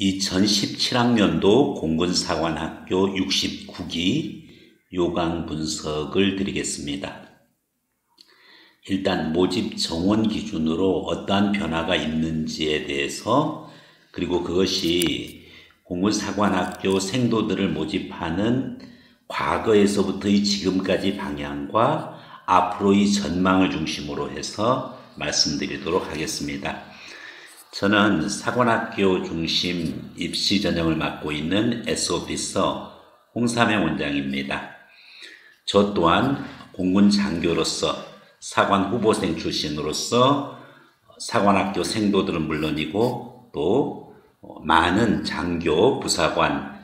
2017학년도 공군사관학교 69기 요강 분석을 드리겠습니다. 일단 모집 정원 기준으로 어떠한 변화가 있는지에 대해서, 그리고 그것이 공군사관학교 생도들을 모집하는 과거에서부터의 지금까지 방향과 앞으로의 전망을 중심으로 해서 말씀드리도록 하겠습니다. 저는 사관학교 중심 입시 전형을 맡고 있는 S오피서 홍삼영 원장입니다. 저 또한 공군 장교로서 사관 후보생 출신으로서 사관학교 생도들은 물론이고 또 많은 장교, 부사관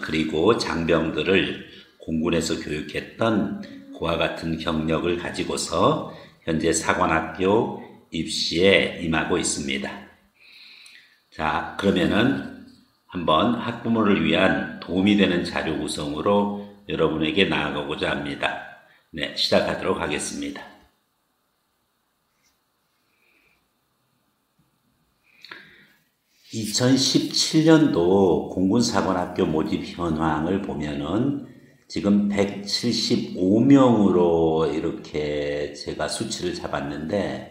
그리고 장병들을 공군에서 교육했던 그와 같은 경력을 가지고서 현재 사관학교 입시에 임하고 있습니다. 자, 그러면은 한번 학부모를 위한 도움이 되는 자료 구성으로 여러분에게 나아가고자 합니다. 네, 시작하도록 하겠습니다. (2017년도) 공군사관학교 모집 현황을 보면은 지금 175명으로 이렇게 제가 수치를 잡았는데,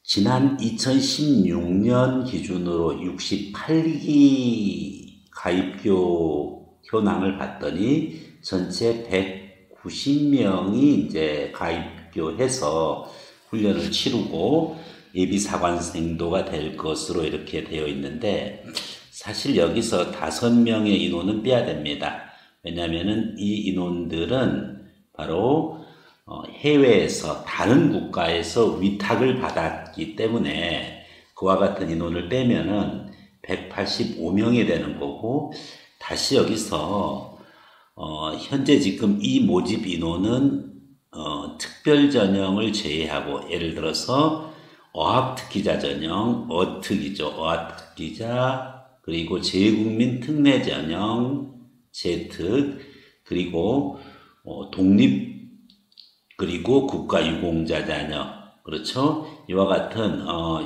지난 2016년 기준으로 68기 가입교 현황을 봤더니 전체 190명이 이제 가입교해서 훈련을 치르고 예비사관생도가 될 것으로 이렇게 되어 있는데, 사실 여기서 5명의 인원은 빼야 됩니다. 왜냐하면은 이 인원들은 바로 해외에서 다른 국가에서 위탁을 받았기 때문에 그와 같은 인원을 빼면은 185명이 되는 거고, 다시 여기서 현재 지금 이 모집 인원은 특별 전형을 제외하고, 예를 들어서 어학특기자 전형, 어특이죠. 어학특기자, 그리고 재국민 특례 전형, 재특, 그리고 독립, 그리고 국가유공자 자녀, 그렇죠? 이와 같은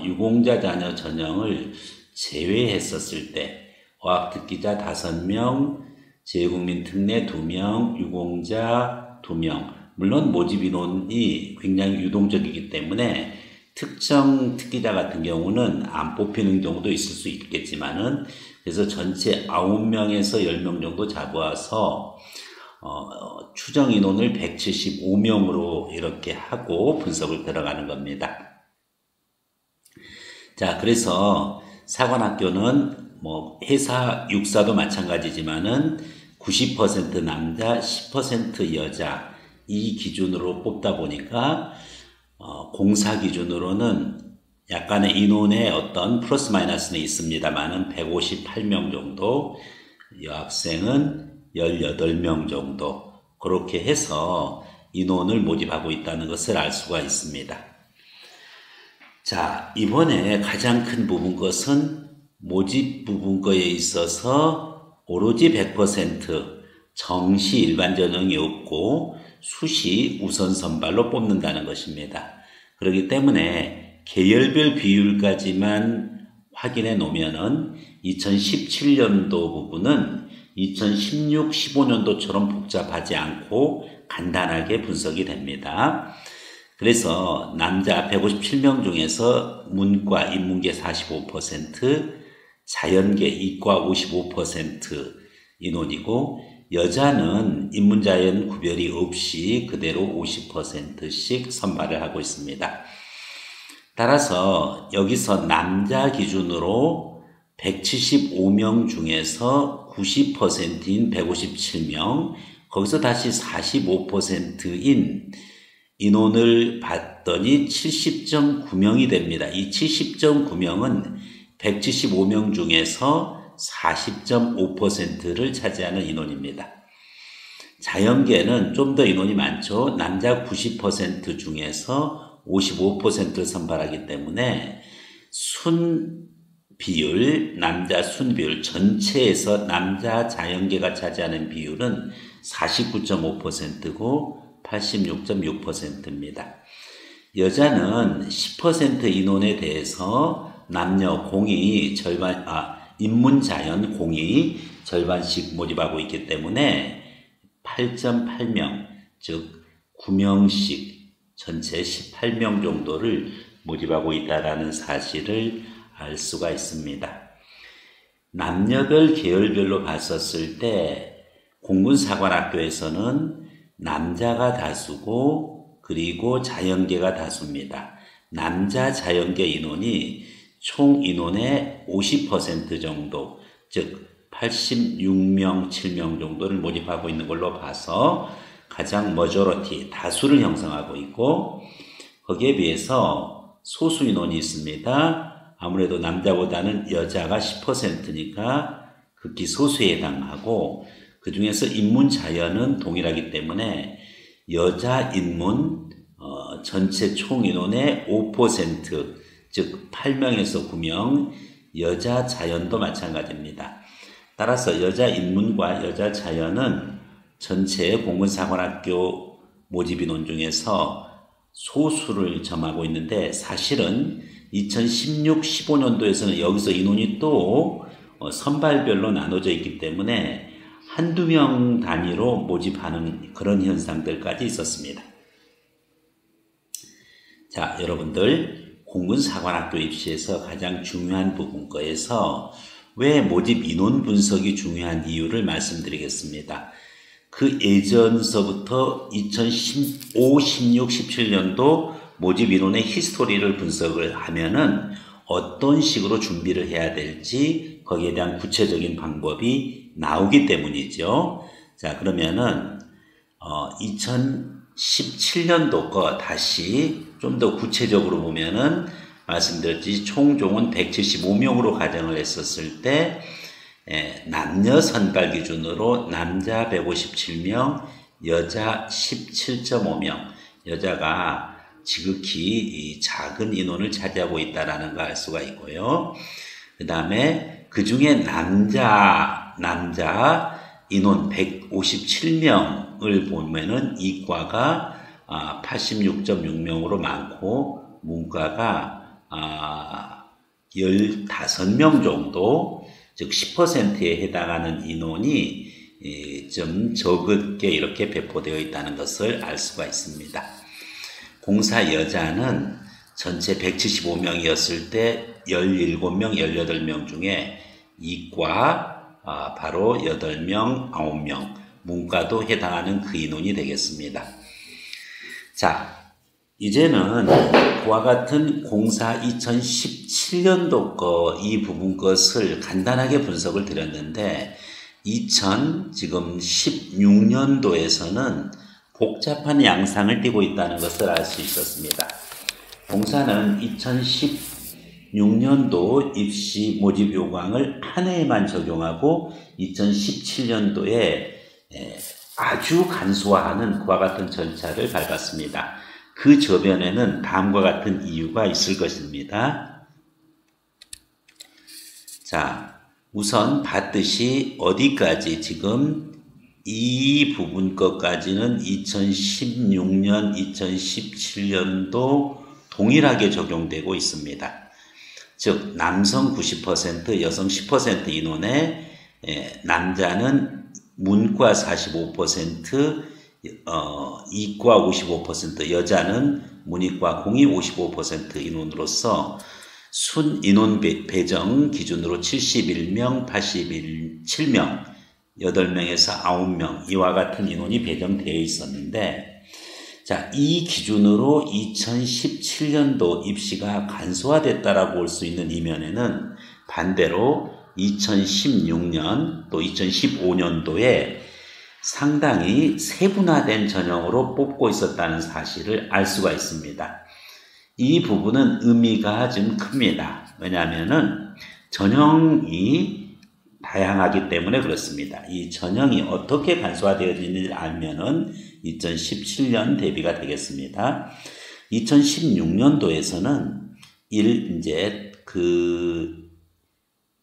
유공자 자녀 전형을 제외했었을 때 어학특기자 5명, 재국민 특례 2명, 유공자 2명, 물론 모집 인원이 굉장히 유동적이기 때문에 특정 특기자 같은 경우는 안 뽑히는 경우도 있을 수 있겠지만은, 그래서 전체 9명에서 10명 정도 잡아서 추정 인원을 175명으로 이렇게 하고 분석을 들어가는 겁니다. 자, 그래서 사관학교는 뭐 해사 육사도 마찬가지지만은 90% 남자, 10% 여자 이 기준으로 뽑다 보니까 공사 기준으로는 약간의 인원의 어떤 플러스 마이너스는 있습니다만은 158명 정도, 여학생은 18명 정도, 그렇게 해서 인원을 모집하고 있다는 것을 알 수가 있습니다. 자, 이번에 가장 큰 부분 것은 모집 부분 거에 있어서 오로지 100% 정시 일반 전형이 없고 수시 우선 선발로 뽑는다는 것입니다. 그렇기 때문에 계열별 비율까지만 확인해 놓으면은 2017년도 부분은 2016, 15년도처럼 복잡하지 않고 간단하게 분석이 됩니다. 그래서 남자 157명 중에서 문과, 인문계 45%, 자연계, 이과 55% 인원이고, 여자는 인문자연 구별이 없이 그대로 50%씩 선발을 하고 있습니다. 따라서 여기서 남자 기준으로 175명 중에서 90%인 157명, 거기서 다시 45%인 인원을 봤더니 70.9명이 됩니다. 이 70.9명은 175명 중에서 40.5%를 차지하는 인원입니다. 자연계는 좀 더 인원이 많죠. 남자 90% 중에서 55%를 선발하기 때문에 남자 순 비율, 전체에서 남자 자연계가 차지하는 비율은 49.5%고 86.6%입니다. 여자는 10% 인원에 대해서 남녀 공이 인문자연 공이 절반씩 모집하고 있기 때문에 8.8명, 즉 9명씩 전체 18명 정도를 모집하고 있다는 사실을 알 수가 있습니다. 남녀별 계열별로 봤었을 때 공군사관학교에서는 남자가 다수고 그리고 자연계가 다수입니다. 남자 자연계 인원이 총 인원의 50% 정도, 즉 86명, 7명 정도를 모집하고 있는 걸로 봐서 가장 머저러티, 다수를 형성하고 있고, 거기에 비해서 소수 인원이 있습니다. 아무래도 남자보다는 여자가 10%니까 극히 소수에 해당하고, 그 중에서 인문자연은 동일하기 때문에 여자 인문 전체 총 인원의 5%, 즉 8명에서 9명, 여자 자연도 마찬가지입니다. 따라서 여자 인문과 여자 자연은 전체 공군사관학교 모집 인원 중에서 소수를 점하고 있는데, 사실은 2016-15년도에서는 여기서 인원이 또 선발별로 나눠져 있기 때문에 한두 명 단위로 모집하는 그런 현상들까지 있었습니다. 자, 여러분들, 공군사관학교 입시에서 가장 중요한 부분거에서 왜 모집 인원 분석이 중요한 이유를 말씀드리겠습니다. 그 예전서부터 2015, 16, 17년도 모집 인원의 히스토리를 분석을 하면은 어떤 식으로 준비를 해야 될지 거기에 대한 구체적인 방법이 나오기 때문이죠. 자, 그러면은 2017년도 거 다시 좀 더 구체적으로 보면은 말씀드렸듯이 총종은 175명으로 가정을 했었을 때 남녀 선발 기준으로 남자 157명, 여자 17.5명, 여자가 지극히 작은 인원을 차지하고 있다는 걸 알 수가 있고요. 그 다음에 그 중에 남자 인원 157명을 보면은 이과가 86.6명으로 많고 문과가 15명 정도, 즉 10%에 해당하는 인원이 좀 적게 이렇게 배포되어 있다는 것을 알 수가 있습니다. 공사 여자는 전체 175명이었을 때 17명, 18명 중에 이과 바로 8명, 9명, 문과도 해당하는 그 인원이 되겠습니다. 자, 이제는 그와 같은 공사 2017년도 이 부분 것을 간단하게 분석을 드렸는데, 지금 16년도에서는 복잡한 양상을 띠고 있다는 것을 알 수 있었습니다. 공사는 2016년도 입시 모집 요강을 한 해에만 적용하고 2017년도에 아주 간소화하는 그와 같은 절차를 밟았습니다. 그 저변에는 다음과 같은 이유가 있을 것입니다. 자, 우선 봤듯이 어디까지 지금 이 부분 것까지는 2016년, 2017년도 동일하게 적용되고 있습니다. 즉 남성 90%, 여성 10% 인원에 남자는 문과 45%, 이과 55%, 여자는 문이과 공이 55% 인원으로서 순 인원 배정 기준으로 71명, 87명, 8명에서 9명 이와 같은 인원이 배정되어 있었는데, 자, 이 기준으로 2017년도 입시가 간소화됐다라고 볼 수 있는 이면에는 반대로 2016년 또 2015년도에 상당히 세분화된 전형으로 뽑고 있었다는 사실을 알 수가 있습니다. 이 부분은 의미가 좀 큽니다. 왜냐하면은 전형이 다양하기 때문에 그렇습니다. 이 전형이 어떻게 간소화되어지는지 알면은 2017년 대비가 되겠습니다. 2016년도에서는 이제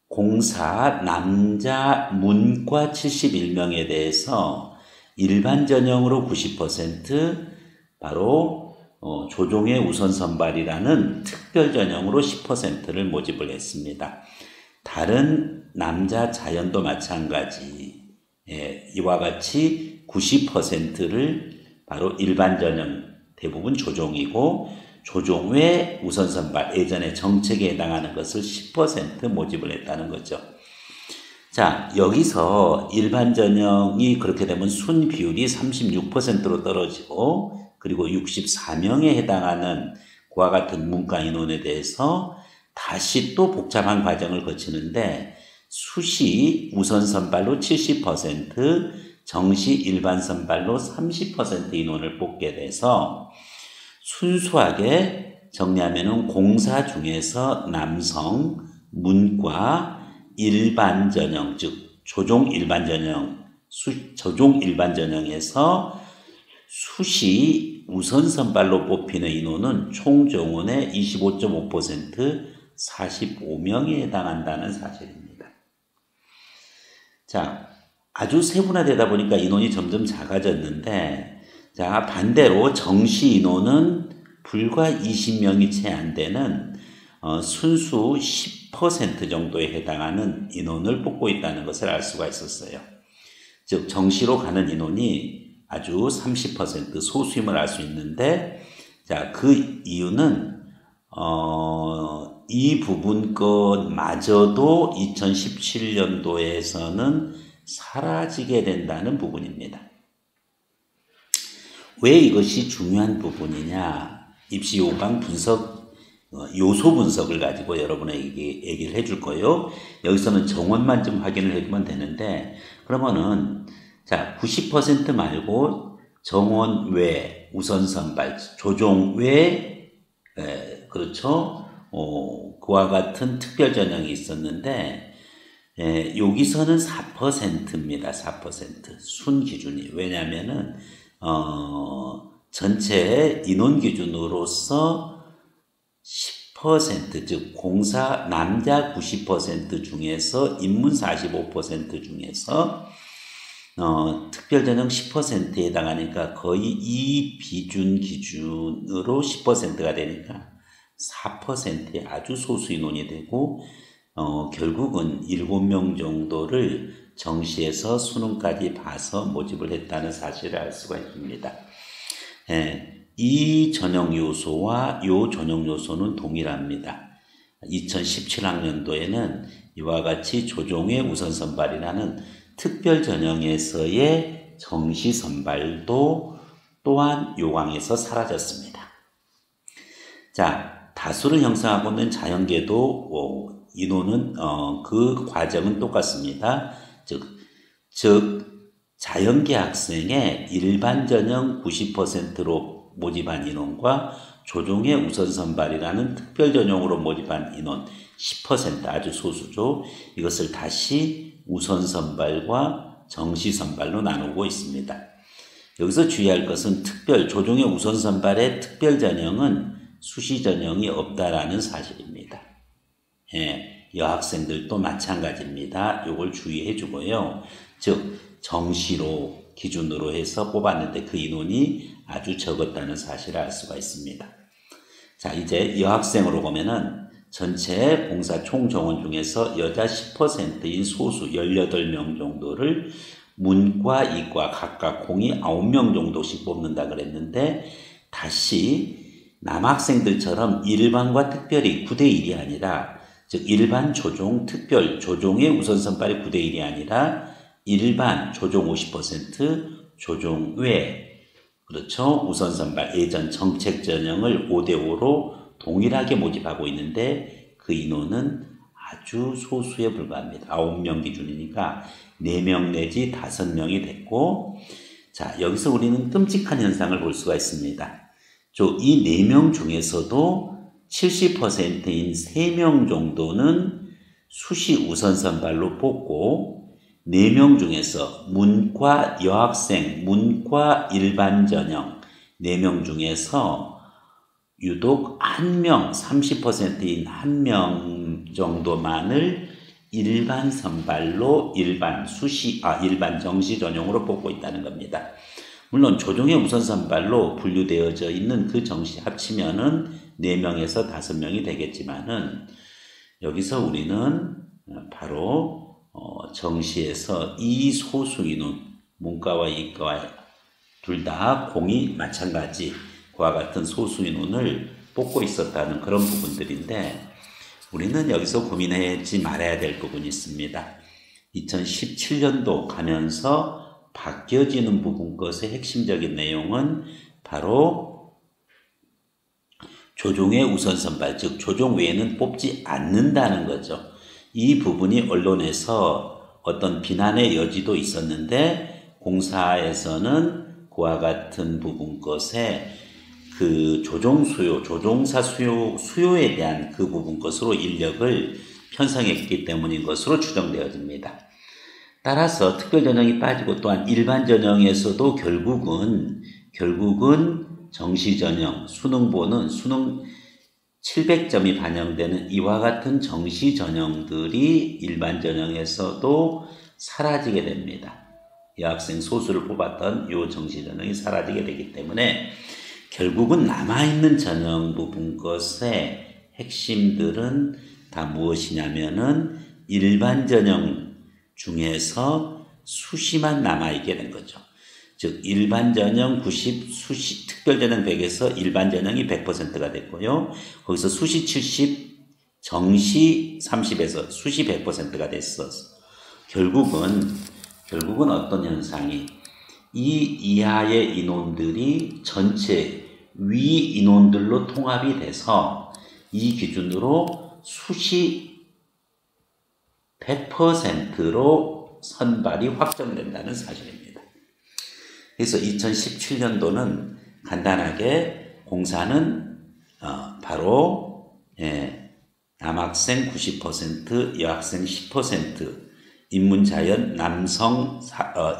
공사 남자 문과 71명에 대해서 일반 전형으로 90%, 바로 조종의 우선 선발이라는 특별 전형으로 10%를 모집을 했습니다. 다른 남자 자연도 마찬가지. 이와 같이 90%를 바로 일반 전형, 대부분 조종이고, 조종 외 우선 선발, 예전에 정책에 해당하는 것을 10% 모집을 했다는 거죠. 자, 여기서 일반 전형이 그렇게 되면 순 비율이 36%로 떨어지고, 그리고 64명에 해당하는 그와 같은 문과 인원에 대해서 다시 또 복잡한 과정을 거치는데, 수시 우선 선발로 70%, 정시 일반 선발로 30% 인원을 뽑게 돼서 순수하게 정리하면은 공사 중에서 남성 문과 일반 전형, 즉 조종 일반 전형, 조종 일반 전형에서 수시 우선 선발로 뽑히는 인원은 총 정원의 25.5%, 45명에 해당한다는 사실입니다. 자, 아주 세분화되다 보니까 인원이 점점 작아졌는데, 자, 반대로 정시 인원은 불과 20명이 채 안 되는 순수 10% 정도에 해당하는 인원을 뽑고 있다는 것을 알 수가 있었어요. 즉 정시로 가는 인원이 아주 30% 소수임을 알 수 있는데, 자, 그 이유는 이 부분 것마저도 2017년도에서는 사라지게 된다는 부분입니다. 왜 이것이 중요한 부분이냐? 입시 요강 분석, 요소 분석을 가지고 여러분에게 얘기를 해줄 거예요. 여기서는 정원만 좀 확인을 해주면 되는데, 그러면은 자, 90% 말고 정원 외 우선 선발, 조종 외, 그렇죠? 그와 같은 특별 전형이 있었는데, 여기서는 4%입니다. 4%. 순 기준이. 왜냐면은, 전체 인원 기준으로서 10%, 즉, 공사 남자 90% 중에서 인문 45% 중에서, 특별 전형 10%에 해당하니까 거의 이 비준 기준으로 10%가 되니까 4%의 아주 소수 인원이 되고, 결국은 7명 정도를 정시에서 수능까지 봐서 모집을 했다는 사실을 알 수가 있습니다. 이 전형 요소와 요 전형 요소는 동일합니다. 2017학년도에는 이와 같이 조종의 우선 선발이라는 특별 전형에서의 정시 선발도 또한 요강에서 사라졌습니다. 자, 다수를 형성하고 있는 자연계도 인원은 그 과정은 똑같습니다. 즉 자연계 학생의 일반 전형 90%로 모집한 인원과 조종의 우선 선발이라는 특별 전형으로 모집한 인원 10% 아주 소수죠. 이것을 다시 우선 선발과 정시 선발로 나누고 있습니다. 여기서 주의할 것은 조종의 우선 선발의 특별 전형은 수시 전형이 없다라는 사실입니다. 여학생들도 마찬가지입니다. 이걸 주의해 주고요. 즉 정시로 기준으로 해서 뽑았는데 그 인원이 아주 적었다는 사실을 알 수가 있습니다. 자, 이제 여학생으로 보면은 전체 공사 총 정원 중에서 여자 10%인 소수 18명 정도를 문과, 이과 각각 공이 9명 정도씩 뽑는다 그랬는데, 다시 남학생들처럼 일반과 특별이 9대1이 아니라, 즉 일반 조종, 특별 조종의 우선 선발이 9대1이 아니라 일반 조종 50%, 조종 외, 그렇죠, 우선 선발 예전 정책 전형을 5대5로 동일하게 모집하고 있는데, 그 인원은 아주 소수에 불과합니다. 9명 기준이니까 4명 내지 5명이 됐고, 자, 여기서 우리는 끔찍한 현상을 볼 수가 있습니다. 이 4명 중에서도 70%인 3명 정도는 수시 우선 선발로 뽑고, 4명 중에서 문과 여학생, 문과 일반 전형 4명 중에서 유독 1명, 30%인 1명 정도만을 일반 선발로 일반 정시 전형으로 뽑고 있다는 겁니다. 물론 조종의 우선 선발로 분류되어져 있는 그 정시 합치면은 4명에서 5명이 되겠지만은, 여기서 우리는 바로 정시에서 이 소수인원, 문과와 이과와 둘 다 공이 마찬가지 그와 같은 소수인원을 뽑고 있었다는 그런 부분들인데, 우리는 여기서 고민하지 말아야 될 부분이 있습니다. 2017년도 가면서 바뀌어지는 부분 것의 핵심적인 내용은 바로 조종의 우선 선발, 즉 조종 외에는 뽑지 않는다는 거죠. 이 부분이 언론에서 어떤 비난의 여지도 있었는데, 공사에서는 그와 같은 부분 것에 그 조종 수요, 조종사 수요에 대한 그 부분 것으로 인력을 편성했기 때문인 것으로 추정되어집니다. 따라서 특별 전형이 빠지고 또한 일반 전형에서도 결국은 정시 전형, 수능보는 수능 700점이 반영되는 이와 같은 정시 전형들이 일반 전형에서도 사라지게 됩니다. 여학생 소수를 뽑았던 이 정시 전형이 사라지게 되기 때문에 결국은 남아있는 전형 부분 것의 핵심들은 다 무엇이냐면은 일반 전형 중에서 수시만 남아있게 된 거죠. 즉 일반 전형 90, 수시, 특별 전형 100에서 일반 전형이 100%가 됐고요. 거기서 수시 70, 정시 30에서 수시 100%가 됐었어. 결국은 어떤 현상이, 이 이하의 인원들이 전체 위 인원들로 통합이 돼서 이 기준으로 수시 100%로 선발이 확정된다는 사실입니다. 그래서 2017년도는 간단하게 공사는 바로 남학생 90%, 여학생 10%, 인문자연 남성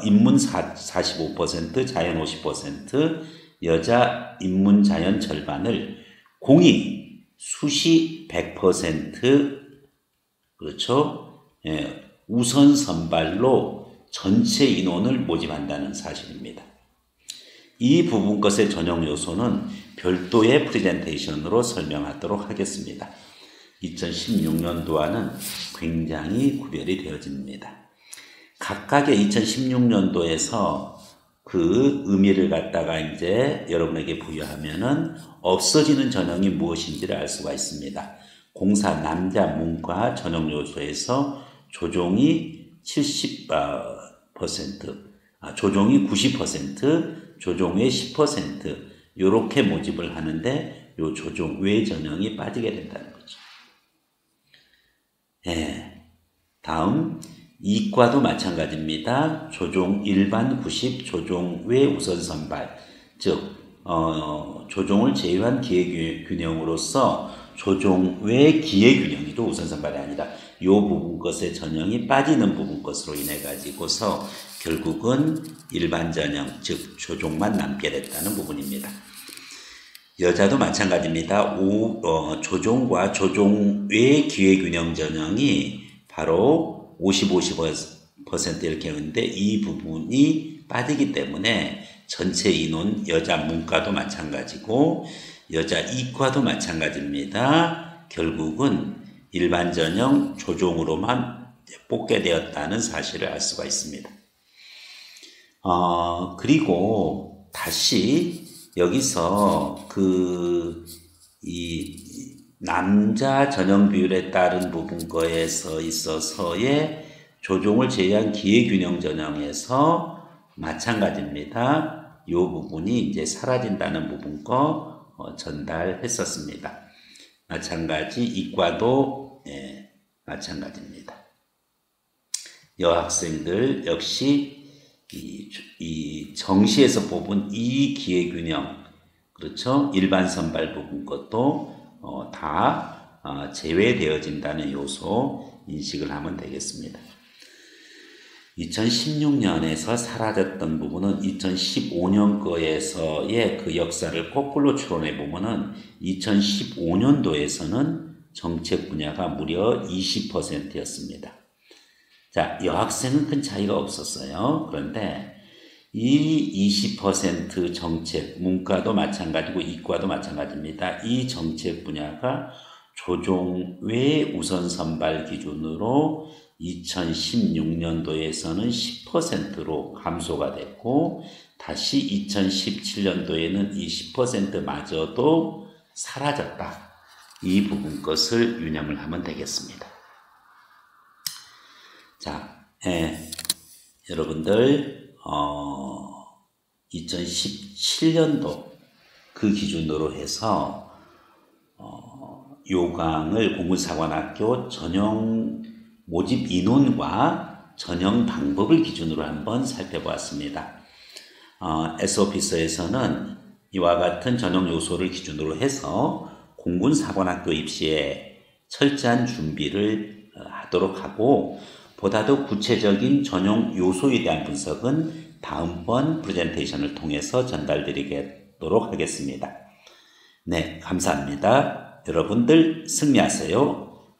인문 45%, 자연 50%, 여자 인문자연 절반을 공이 수시 100% 그렇죠? 우선 선발로 전체 인원을 모집한다는 사실입니다. 이 부분 것의 전형 요소는 별도의 프레젠테이션으로 설명하도록 하겠습니다. 2016년도와는 굉장히 구별이 되어집니다. 각각의 2016년도에서 그 의미를 갖다가 이제 여러분에게 부여하면은 없어지는 전형이 무엇인지를 알 수가 있습니다. 공사 남자 문과 전형 요소에서 조종이 조종이 90%, 조종의 10% 이렇게 모집을 하는데 요 조종 외 전형이 빠지게 된다는 거죠. 다음 이과도 마찬가지입니다. 조종 일반 90, 조종 외 우선 선발, 즉 조종을 제외한 기회균형으로서 조종 외 기회균형이죠. 우선 선발이 아니라 이 부분 것의 전형이 빠지는 부분 것으로 인해 가지고서 결국은 일반 전형, 즉 조종만 남게 됐다는 부분입니다. 여자도 마찬가지입니다. 조종과 조종 외 기회균형 전형이 바로 50, 50% 이렇게 하는데 이 부분이 빠지기 때문에 전체 인원 여자 문과도 마찬가지고 여자 이과도 마찬가지입니다. 결국은 일반 전형 조종으로만 뽑게 되었다는 사실을 알 수가 있습니다. 그리고 다시 여기서 이 남자 전형 비율에 따른 부분 거에서 있어서의 조종을 제외한 기회균형 전형에서 마찬가지입니다. 이 부분이 이제 사라진다는 부분 거 전달했었습니다. 마찬가지 이과도 마찬가지입니다. 여학생들 역시 이 정시에서 뽑은 이 기회균형, 그렇죠? 일반 선발 부분 것도 다 제외되어진다는 요소 인식을 하면 되겠습니다. 2016년에서 사라졌던 부분은 2015년 거에서의 그 역사를 거꾸로 추론해 보면은 2015년도에서는 정책 분야가 무려 20%였습니다. 자, 여학생은 큰 차이가 없었어요. 그런데 이 20% 정책, 문과도 마찬가지고 이과도 마찬가지입니다. 이 정책 분야가 조종 외 우선 선발 기준으로 2016년도에서는 10%로 감소가 됐고 다시 2017년도에는 이 10%마저도 사라졌다. 이 부분 것을 유념을 하면 되겠습니다. 자, 여러분들 2017년도 그 기준으로 해서 요강을 공군사관학교 전형 모집 인원과 전형 방법을 기준으로 한번 살펴보았습니다. S오피서에서는 이와 같은 전형 요소를 기준으로 해서 공군사관학교 입시에 철저한 준비를 하도록 하고 보다 더 구체적인 전형 요소에 대한 분석은 다음번 프레젠테이션을 통해서 전달드리도록 하겠습니다. 네, 감사합니다. 여러분들 승리하세요.